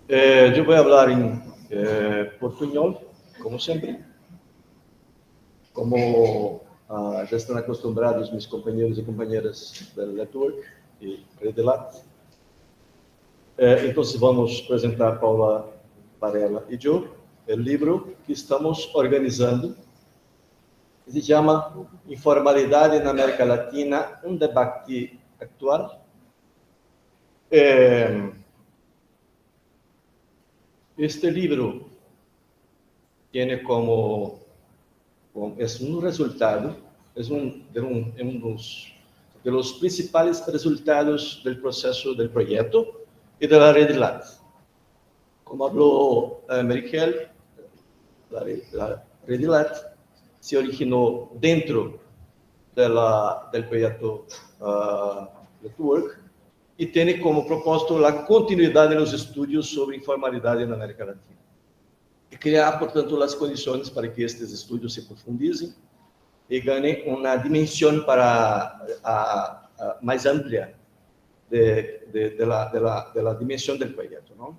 Eu vou falar em portunhol, como sempre. Como já estão acostumbrados meus companheiros e companheiras da Network e Redelat. Então, vamos apresentar Paula Varela e eu o livro que estamos organizando. Se chama Informalidade na América Latina, um debate atual. Este livro tem como es un resultado, es uno de los principales resultados del proceso del proyecto y de la Redelat. Como habló Merikel, la Redelat se originó dentro del proyecto Network y tiene como propósito la continuidad de los estudios sobre informalidad en América Latina. E criar, portanto, as condições para que estes estudos se profundizem e ganhem uma dimensão mais ampla da dimensão do projeto, não?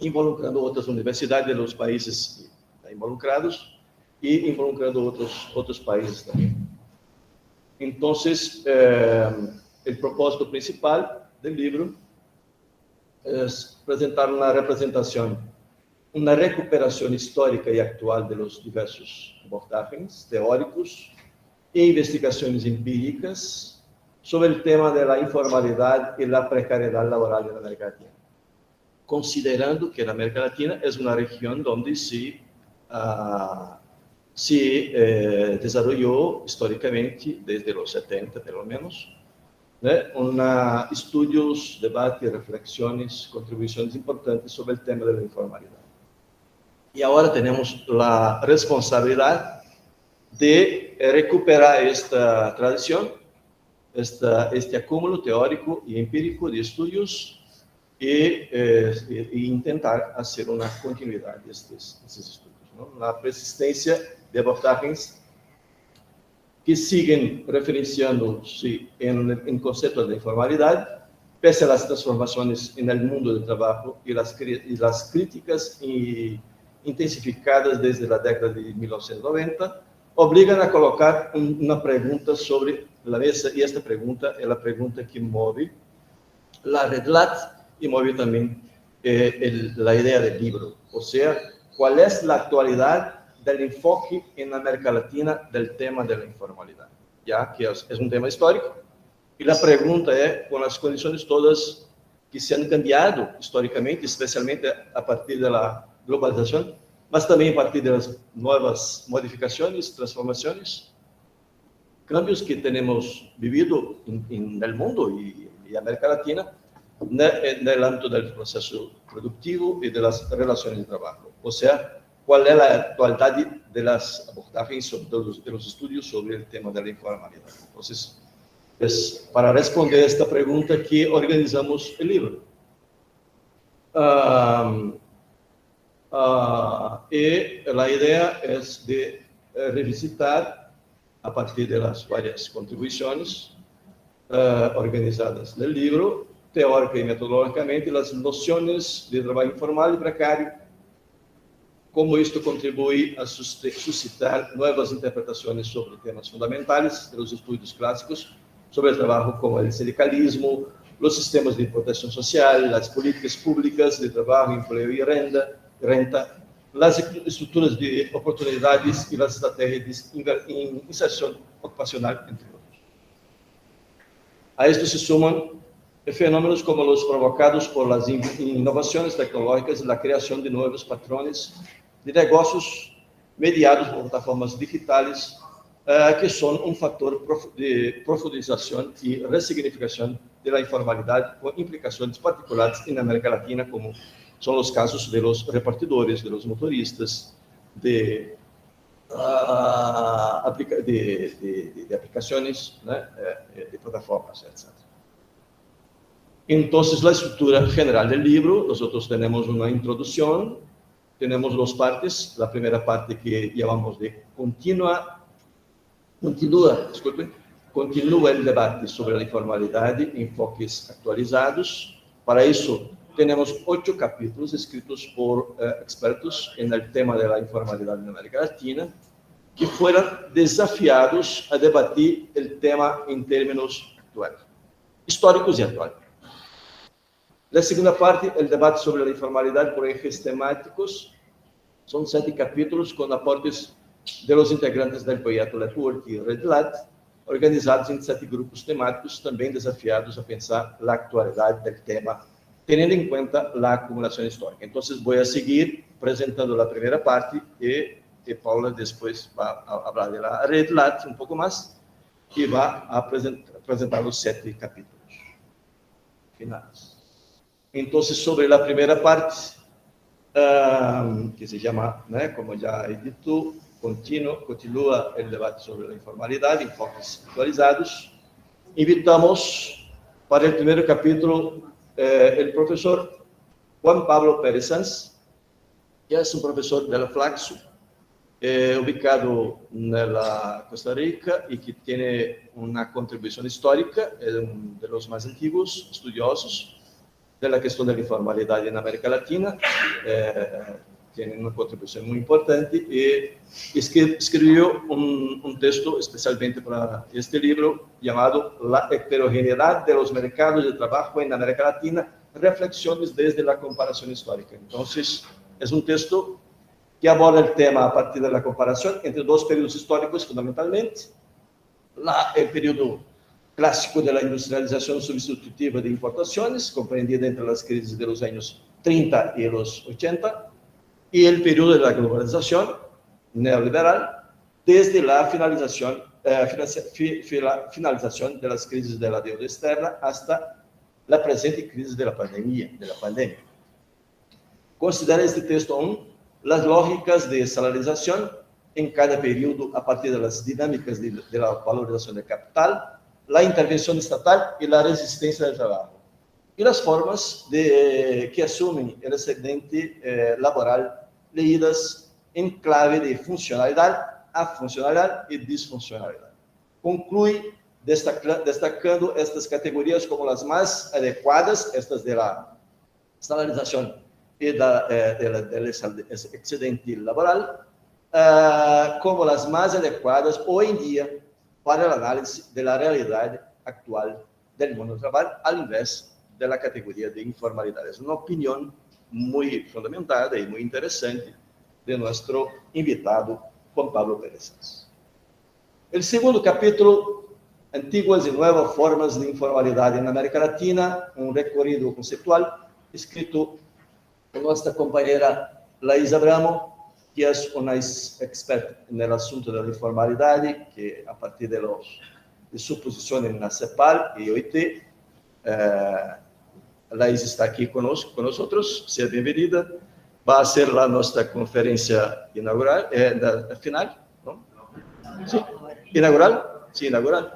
Involucrando outras universidades dos países involucrados e involucrando outros países também. Então, o propósito principal do livro é apresentar uma representação, uma recuperação histórica e atual de los diversos abordagens teóricos e investigações empíricas sobre o tema da informalidade e da precariedade laboral na América Latina, considerando que a América Latina é uma região onde se desenvolveu historicamente, desde os 70, pelo menos, estudos, debates, reflexões, contribuições importantes sobre o tema da informalidade. E agora temos a responsabilidade de recuperar esta tradição, este acúmulo teórico e empírico de estudos e tentar fazer uma continuidade desses estudos, não? Na persistência de abordagens que siguen referenciando-se em conceitos de informalidade, pese às transformações no mundo do trabalho e as críticas intensificadas desde a década de 1990, obrigam a colocar uma pergunta sobre a mesa, e esta pergunta é a pergunta que move a Redelat e move também a ideia do livro, ou seja, qual é a atualidade do enfoque na América Latina do tema da informalidade, já que é um tema histórico, e a pergunta é, com as condições todas que se han cambiado historicamente, especialmente a partir da globalização, mas também a partir das novas modificações, transformações, cambios que temos vivido no mundo e América Latina, no âmbito do processo produtivo e das relações de trabalho. Ou seja, qual é a atualidade das abordagens, dos estudos sobre o tema da informalidade. Então, para responder esta pergunta que organizamos o livro. E a ideia é de revisitar, a partir das várias contribuições organizadas no livro, teórica e metodologicamente, as noções de trabalho informal e precário, como isto contribui a suscitar novas interpretações sobre temas fundamentais dos estudos clássicos sobre o trabalho, como o sindicalismo, os sistemas de proteção social, as políticas públicas de trabalho, emprego e renta, as estruturas de oportunidades e as estratégias de inserção ocupacional, entre outros. A isto se sumam fenômenos como os provocados por as inovações tecnológicas e a criação de novos padrões de negócios mediados por plataformas digitais, que são um fator de profundização e ressignificação da informalidade, com implicações particulares na América Latina, como são os casos de los repartidores, de los motoristas, de aplicações, né, de plataformas, etc. Então, a estrutura geral do livro, nós temos uma introdução, temos duas partes. A primeira parte que chamamos de continua o debate sobre a informalidade, enfoques atualizados. Para isso, tenemos 8 capítulos escritos por expertos en el tema de la informalidad en América Latina, que fueron desafiados a debatir el tema en términos actuales, históricos y actuales. La segunda parte, el debate sobre la informalidad por ejes temáticos, son 7 capítulos con aportes de los integrantes del proyecto Network y RedLat, organizados en 7 grupos temáticos, también desafiados a pensar la actualidad del tema, teniendo en cuenta la acumulación histórica. Entonces voy a seguir presentando la primera parte y Paula después va a hablar de la RedLat un poco más y va a presentar los 7 capítulos finales. Entonces, sobre la primera parte, que se llama, como ya he dicho, continúa el debate sobre la informalidad, enfoques actualizados. Invitamos para el primer capítulo el profesor Juan Pablo Pérez Sanz, que es un profesor de la Flaxo, ubicado en la Costa Rica y que tiene una contribución histórica, de los más antiguos estudiosos de la cuestión de la informalidad en América Latina. Tiene una contribución muy importante y escribió un texto especialmente para este libro llamado La heterogeneidad de los mercados de trabajo en América Latina, reflexiones desde la comparación histórica. Entonces, es un texto que aborda el tema a partir de la comparación entre 2 periodos históricos fundamentalmente, el periodo clásico de la industrialización sustitutiva de importaciones, comprendida entre las crisis de los años 30 y los 80, y el periodo de la globalización neoliberal, desde la finalización de las crisis de la deuda externa hasta la presente crisis de la pandemia. Considera este texto aún las lógicas de salarización en cada periodo a partir de las dinámicas de la valorización del capital, la intervención estatal y la resistencia del trabajo, y las formas que asumen el excedente laboral leídas en clave de funcionalidad, afuncionalidad y disfuncionalidad. Concluye destacando estas categorías como las más adecuadas, estas de la salarización y del excedente laboral, como las más adecuadas hoy en día para el análisis de la realidad actual del mundo del trabajo, al invés de la categoría de informalidad. Es una opinión muy fundamentada y muy interesante de nuestro invitado Juan Pablo Pérez Sanz. El segundo capítulo, antiguas y nuevas formas de informalidad en América Latina, un recorrido conceptual, escrito por nuestra compañera Laís Abramo, que es una experta en el asunto de la informalidad, que a partir de su posición en la CEPAL y OIT, Laís está aquí con nosotros, sea bienvenida. Va a ser nuestra conferencia inaugural, final, ¿no? Sí, inaugural. Sí, inaugural.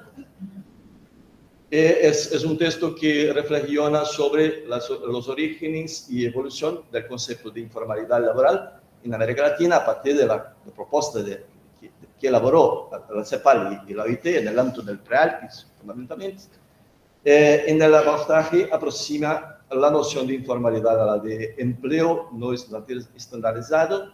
Es un texto que reflexiona sobre los orígenes y evolución del concepto de informalidad laboral en América Latina a partir de la proposta que elaboró la CEPAL y la OIT en el ámbito del PREALPIS, fundamentalmente. En el abordaje aproxima la noción de informalidad a la de empleo no estandarizado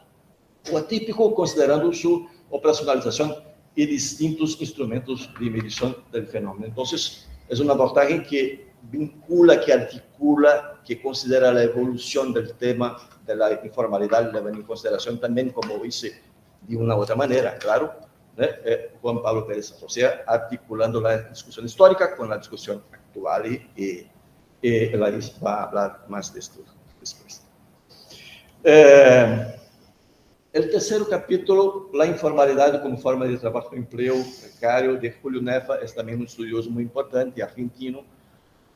o atípico, considerando su operacionalización y distintos instrumentos de medición del fenómeno. Entonces, es un abordaje que vincula, que articula, que considera la evolución del tema de la informalidad, lleva en consideración también, como hice de una u otra manera, claro, Juan Pablo Pérez Sanz, o sea, articulando la discusión histórica con la discusión actual y Laís va a hablar más de esto después. El tercer capítulo, la informalidad como forma de trabajo, empleo precario, de Julio Nefa, es también un estudioso muy importante, argentino,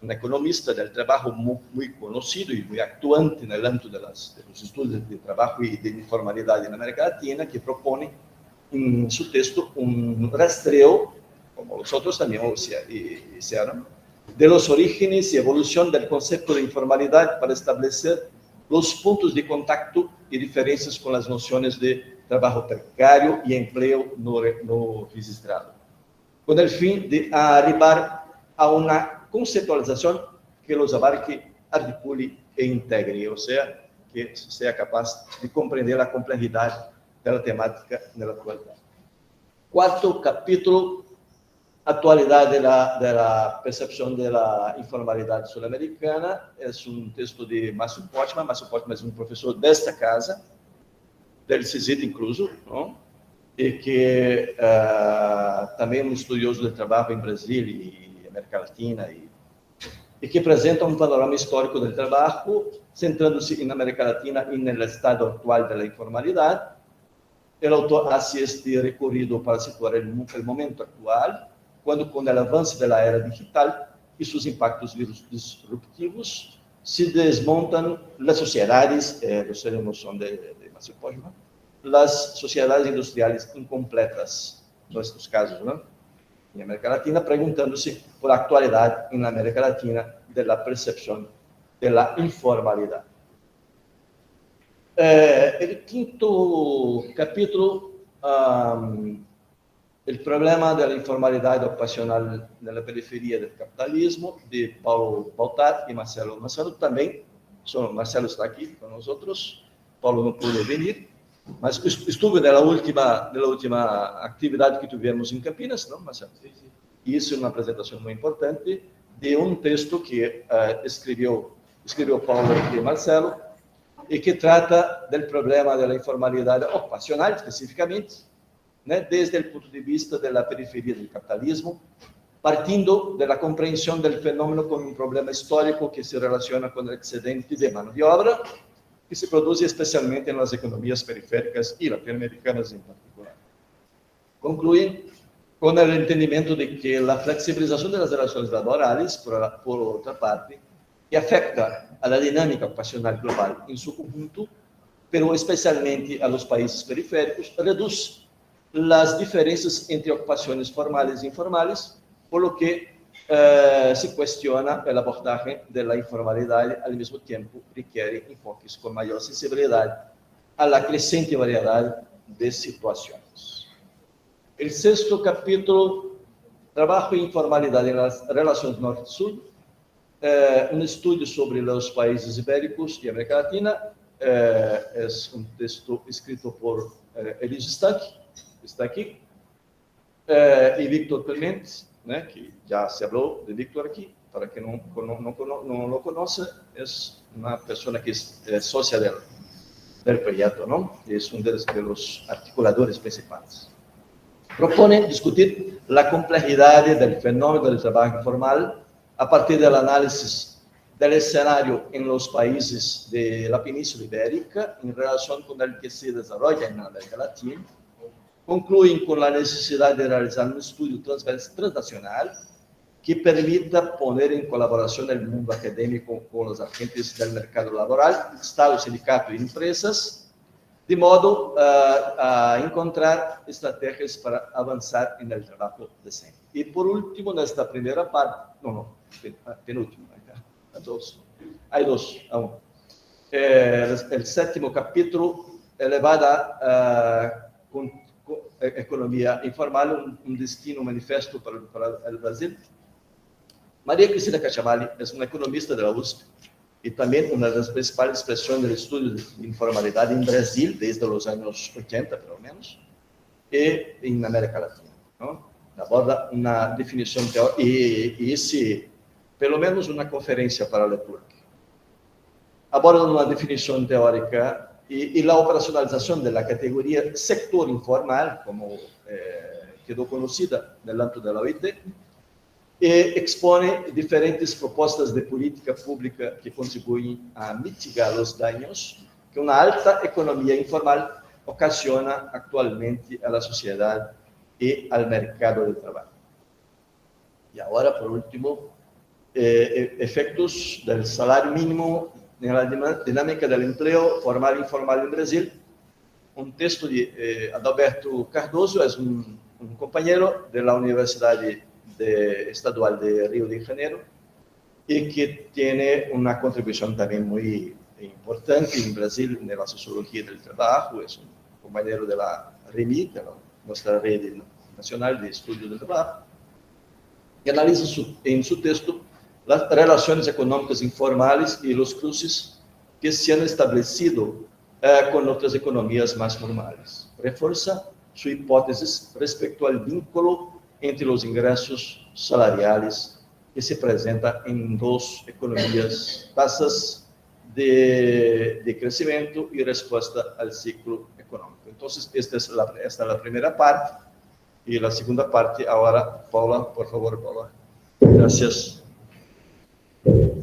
un economista del trabajo muy conocido y muy actuante en el ámbito de los estudios de trabajo y de informalidad en América Latina, que propone en su texto un rastreo, como los otros también hicieron, de los orígenes y evolución del concepto de informalidad para establecer los puntos de contacto y diferencias con las nociones de trabajo precario y empleo no registrado, con el fin de arribar a una conceptualización que los abarque, articule e integre, ou seja, que seja capaz de compreender a complexidade da temática na atualidade. Quarto capítulo, atualidade da percepção da informalidade sul-americana, é um texto de Márcio Portman. Márcio Portman é um professor desta casa, del CICIT incluso, não? E que também é um estudioso do trabalho em Brasil e América Latina, e que apresenta um panorama histórico do trabalho, centrando-se na América Latina e no estado atual da informalidade. O autor hace este recorrido para situar o momento atual, quando, com o avanço da era digital e seus impactos disruptivos, se desmontam as sociedades, vocês não são de Márcio Portman, as sociedades industriais incompletas, nestes casos, não? Em América Latina, perguntando-se por a atualidade na América Latina da percepção da informalidade. O quinto capítulo, o problema da informalidade ocupacional na periferia do capitalismo, de Paulo Baltar e Marcelo. Marcelo também, Marcelo está aqui com nós outros, Paulo não pôde vir, mas estuve na última atividade que tivemos em Campinas, não, Marcelo? E isso é uma apresentação muito importante de um texto que escreveu Paulo e Marcelo, e que trata do problema da informalidade ocupacional, especificamente, né, desde o ponto de vista da periferia do capitalismo, partindo da compreensão do fenômeno como um problema histórico que se relaciona com o excedente de mão de obra, que se produz especialmente nas economias periféricas e latino-americanas em particular. Concluem com o entendimento de que a flexibilização das relações laborais, por outra parte, que afeta a dinâmica ocupacional global em seu conjunto, pero especialmente a los países periféricos, reduz as diferenças entre ocupações formais e informais, por lo que se questiona a abordagem da informalidade, ao mesmo tempo requer enfoques com maior sensibilidade à crescente variedade de situações. O sexto capítulo, trabalho e informalidade nas relações norte-sul, um estudo sobre os países ibéricos e América Latina, é um texto escrito por Elise Stack, está aqui, e Victor Clemente, né, que já se falou de Victor aqui, para quem não lo conhece, é uma pessoa que é sócia do projeto, não? É um dos articuladores principais. Propõe discutir a complexidade do fenômeno do trabalho informal a partir da análise do cenário em los países da Península Ibérica em relação com o que se desenvolve na América Latina. Concluem com a necessidade de realizar um estudo transnacional que permita poner em colaboração o mundo acadêmico com os agentes do mercado laboral, Estado, sindicato e empresas, de modo a encontrar estratégias para avançar no trabalho decente. E, por último, nesta primeira parte, penúltimo, há dois, o sétimo capítulo, elevado com economia informal, um destino manifesto para o Brasil. Maria Cristina Cacciavalli é uma economista da USP e também uma das principais expressões do estudo de informalidade em Brasil, desde os anos 80, pelo menos, e na América Latina. Não? Aborda uma definição teórica, e pelo menos uma conferência para a leitura. Aborda uma definição teórica e a operacionalização da categoria sector informal, como quedou conhecida no âmbito da OIT, e expõe diferentes propostas de política pública que contribuem a mitigar os danos que uma alta economia informal ocasiona atualmente à sociedade e ao mercado de trabalho. E agora, por último, efeitos do salário mínimo na dinâmica do emprego formal e informal em Brasil. Um texto de Adalberto Cardoso, é um companheiro da Universidade Estadual de Rio de Janeiro e que tem uma contribuição também muito importante em Brasil na sociologia do trabalho. É um companheiro da REMI, da nossa rede nacional de estudo do trabalho, e analisa em seu texto las relaciones económicas informales y los cruces que se han establecido con otras economías más normales. Refuerza su hipótesis respecto al vínculo entre los ingresos salariales que se presenta en dos economías, tasas de crecimiento y respuesta al ciclo económico. Entonces, esta es la primera parte. Y la segunda parte, ahora, Paula, por favor, Paula. Gracias.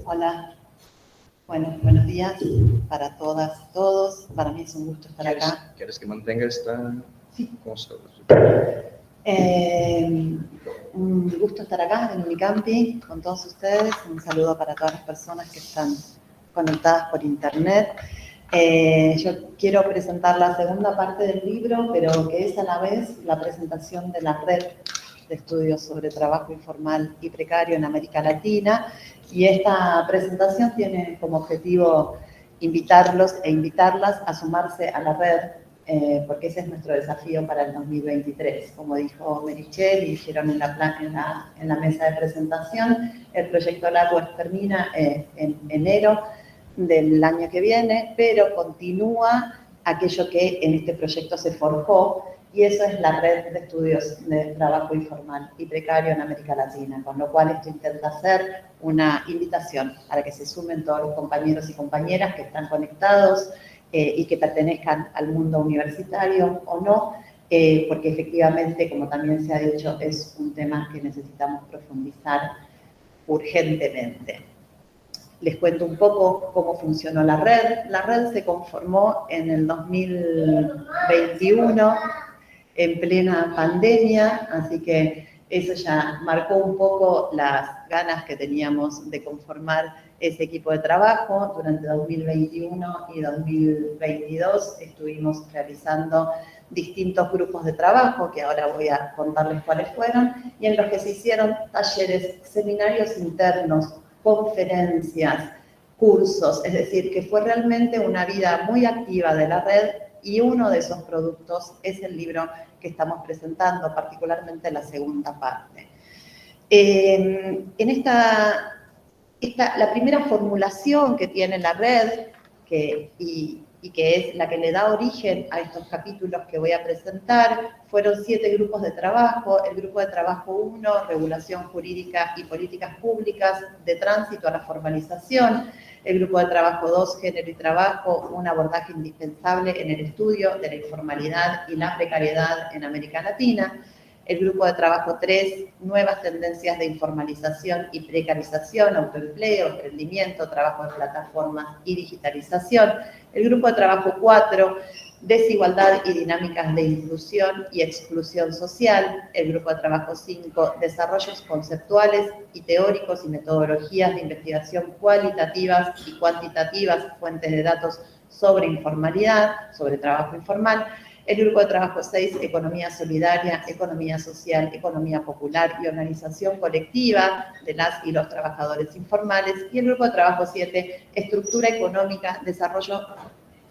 Hola. Bueno, buenos días para todas, todos. Para mí es un gusto estar acá. ¿Quieres que mantenga esta? Sí. Constancia? Un gusto estar acá en Unicampi con todos ustedes. Un saludo para todas las personas que están conectadas por internet. Yo quiero presentar la segunda parte del libro, pero que es a la vez la presentación de la red de estudios sobre trabajo informal y precario en América Latina. Y esta presentación tiene como objetivo invitarlos e invitarlas a sumarse a la red, porque ese es nuestro desafío para el 2023. Como dijo Merichel y dijeron en la mesa de presentación, el proyecto LAGOS termina en enero del año que viene, pero continúa aquello que en este proyecto se forjó, y eso es la red de estudios de trabajo informal y precario en América Latina, con lo cual esto intenta hacer una invitación para que se sumen todos los compañeros y compañeras que están conectados y que pertenezcan al mundo universitario o no, porque efectivamente, como también se ha dicho, es un tema que necesitamos profundizar urgentemente. Les cuento un poco cómo funcionó la red. La red se conformó en el 2021, en plena pandemia, así que eso ya marcó un poco las ganas que teníamos de conformar ese equipo de trabajo. Durante 2021 y 2022 estuvimos realizando distintos grupos de trabajo, que ahora voy a contarles cuáles fueron, y en los que se hicieron talleres, seminarios internos, conferencias, cursos, es decir, que fue realmente una vida muy activa de la red, y uno de esos productos es el libro que estamos presentando, particularmente la segunda parte. La primera formulación que tiene la red, y que es la que le da origen a estos capítulos que voy a presentar, fueron 7 grupos de trabajo. El grupo de trabajo 1, regulación jurídica y políticas públicas de tránsito a la formalización. El grupo de trabajo 2, género y trabajo, un abordaje indispensable en el estudio de la informalidad y la precariedad en América Latina. El grupo de trabajo 3, nuevas tendencias de informalización y precarización, autoempleo, emprendimiento, trabajo en plataformas y digitalización. El grupo de trabajo 4, desigualdad y dinámicas de inclusión y exclusión social. El grupo de trabajo 5, desarrollos conceptuales y teóricos y metodologías de investigación cualitativas y cuantitativas, fuentes de datos sobre informalidad, sobre trabajo informal. El grupo de trabajo 6, economía solidaria, economía social, economía popular y organización colectiva de las y los trabajadores informales. Y el grupo de trabajo 7, estructura económica, desarrollo,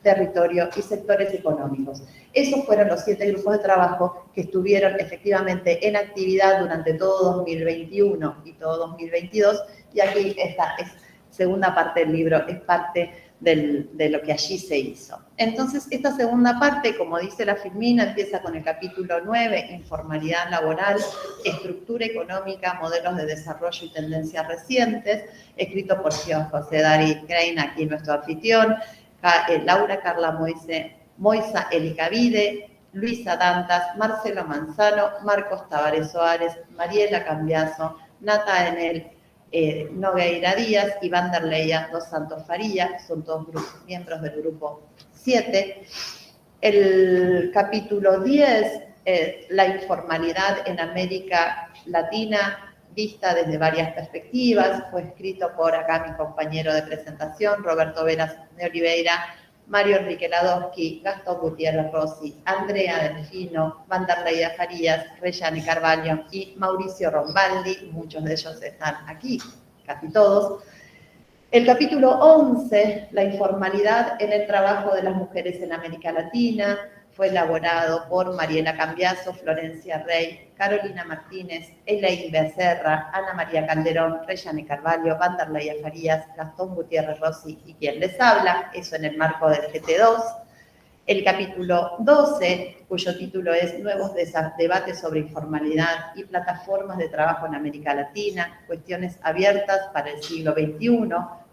territorio y sectores económicos. Esos fueron los 7 grupos de trabajo que estuvieron efectivamente en actividad durante todo 2021 y todo 2022. Y aquí esta es segunda parte del libro, es parte de lo que allí se hizo. Entonces, esta segunda parte, como dice la Filmina, empieza con el capítulo 9, informalidad laboral, estructura económica, modelos de desarrollo y tendencias recientes, escrito por José Dari Crane, aquí nuestro anfitrión, Laura Carla Moisa Elicavide, Luisa Dantas, Marcelo Manzano, Marcos Tavares Soares, Mariela Cambiaso, Nata Enel, Nogueira Díaz y Vanderleia dos Santos Faría, son todos miembros del grupo 7. El capítulo 10 es la informalidad en América Latina, vista desde varias perspectivas. Fue escrito por acá mi compañero de presentación, Roberto Veras de Oliveira, Mario Enrique Ladowski, Gastón Gutiérrez Rossi, Andrea Delfino, Vanderleia Farías, Reyane Carvalho y Mauricio Rombaldi. Muchos de ellos están aquí, casi todos. El capítulo 11, la informalidad en el trabajo de las mujeres en América Latina, fue elaborado por Mariela Cambiaso, Florencia Rey, Carolina Martínez, Elaine Becerra, Ana María Calderón, Reyane Carvalho, Vanderleia Farías, Gastón Gutiérrez Rossi y quien les habla, eso en el marco del GT2. El capítulo 12, cuyo título es Nuevos debates sobre informalidad y plataformas de trabajo en América Latina, cuestiones abiertas para el siglo XXI,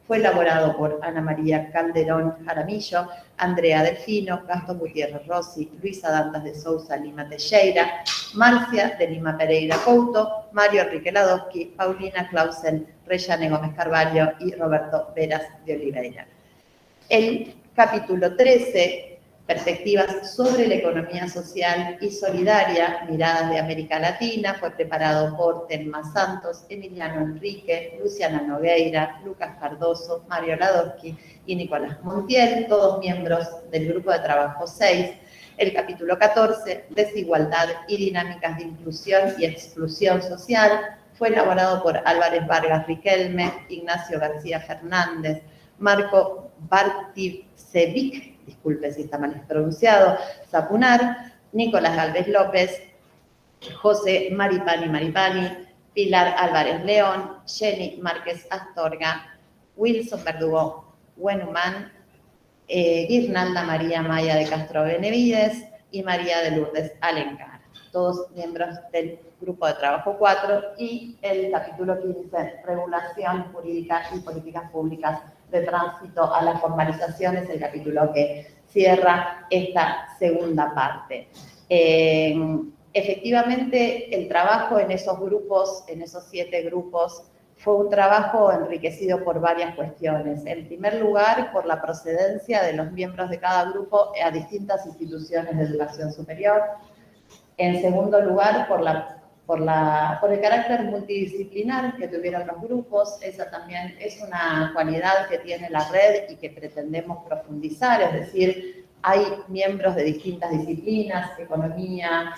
fue elaborado por Ana María Calderón Jaramillo, Andrea Delfino, Gastón Gutiérrez Rossi, Luisa Dantas de Sousa Lima Teixeira, Marcia de Lima Pereira Couto, Mario Enrique Ladowski, Paulina Clausen, Reyane Gómez Carvalho y Roberto Veras de Oliveira. El capítulo 13, Perspectivas sobre la economía social y solidaria, miradas de América Latina, fue preparado por Telma Santos, Emiliano Enrique, Luciana Nogueira, Lucas Cardoso, Mario Ladowski y Nicolás Montiel, todos miembros del Grupo de Trabajo 6. El capítulo 14, Desigualdad y dinámicas de inclusión y exclusión social, fue elaborado por Álvarez Vargas Riquelme, Ignacio García Fernández, Marco Barticevic, disculpe si está mal pronunciado, Zapunar, Nicolás Galvez López, José Maripani, Pilar Álvarez León, Jenny Márquez Astorga, Wilson Verdugo Huenumán, Guirnalda María Maya de Castro Benavides y María de Lourdes Alencar, todos miembros del Grupo de Trabajo 4, y el capítulo 15, Regulación Jurídica y Políticas Públicas de Tránsito a la Formalización, es el capítulo que cierra esta segunda parte. Efectivamente, el trabajo en esos grupos, en esos 7 grupos, fue un trabajo enriquecido por varias cuestiones. En primer lugar, por la procedencia de los miembros de cada grupo a distintas instituciones de educación superior. En segundo lugar, por el carácter multidisciplinar que tuvieron los grupos. Esa también es una cualidad que tiene la red y que pretendemos profundizar, es decir, hay miembros de distintas disciplinas, economía,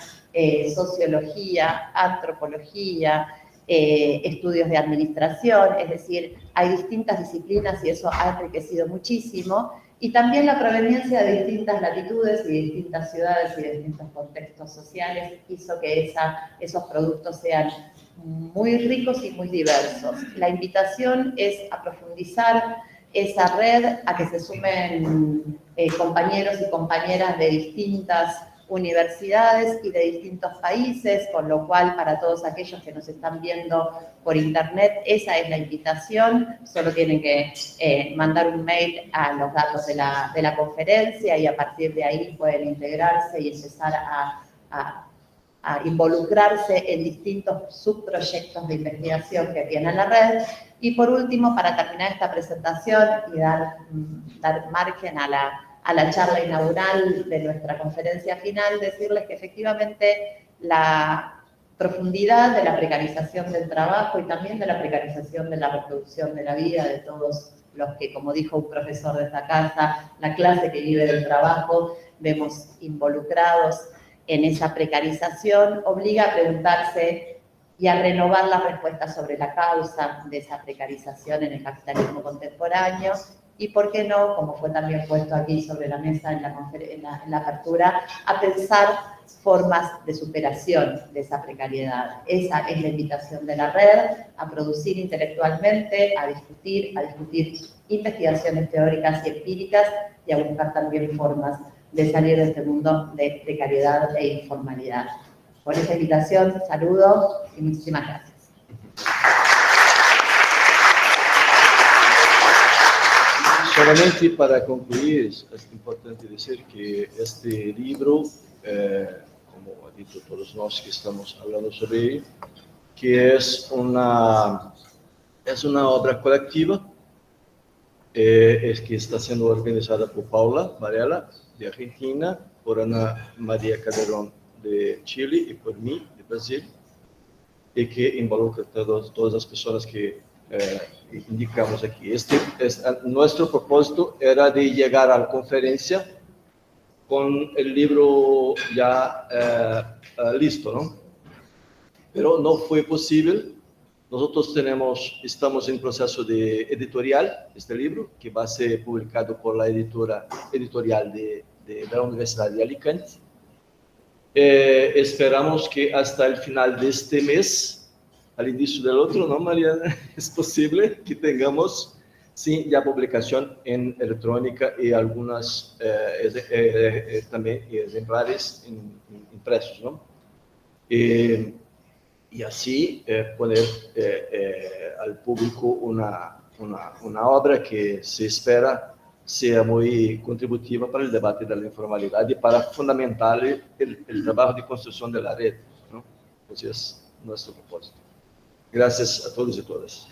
sociología, antropología, estudios de administración, es decir, hay distintas disciplinas y eso ha enriquecido muchísimo. Y también la proveniencia de distintas latitudes y de distintas ciudades y de distintos contextos sociales hizo que esos productos sean muy ricos y muy diversos. La invitación es a profundizar esa red, a que se sumen compañeros y compañeras de distintas universidades y de distintos países, con lo cual para todos aquellos que nos están viendo por internet, esa es la invitación. Solo tienen que mandar un mail a los datos de la conferencia y a partir de ahí pueden integrarse y empezar a involucrarse en distintos subproyectos de investigación que tiene la red. Y por último, para terminar esta presentación y dar margen a la charla inaugural de nuestra conferencia final, decirles que efectivamente la profundidad de la precarización del trabajo y también de la precarización de la reproducción de la vida de todos los que, como dijo un profesor de esta casa, la clase que vive del trabajo, vemos involucrados en esa precarización, obliga a preguntarse y a renovar las respuestas sobre la causa de esa precarización en el capitalismo contemporáneo. Y por qué no, como fue también puesto aquí sobre la mesa en la apertura, a pensar formas de superación de esa precariedad. Esa es la invitación de la red, a producir intelectualmente, a discutir investigaciones teóricas y empíricas y a buscar también formas de salir de este mundo de precariedad e informalidad. Por esta invitación, saludo y muchísimas gracias. Solamente para concluir, es importante decir que este libro, como han dicho todos nosotros que estamos hablando sobre él, que es una obra colectiva, es que está siendo organizada por Paula Varela, de Argentina, por Ana María Calderón, de Chile, y por mí, de Brasil, y que involucra todas las personas que indicamos aquí. Nuestro propósito era de llegar a la conferencia con el libro ya listo, ¿no? Pero no fue posible Nosotros estamos en proceso de editorial, este libro, que va a ser publicado por la editorial de la Universidad de Alicante. Esperamos que hasta el final de este mes, al inicio del otro, ¿no, Mariana? Es posible que tengamos, sí, ya publicación en electrónica y algunas también ejemplares impresos, ¿no? Y así poner al público una obra que se espera sea muy contributiva para el debate de la informalidad y para fundamentar el trabajo de construcción de la red, ¿no? Ese es nuestro propósito. Gracias a todos y todas.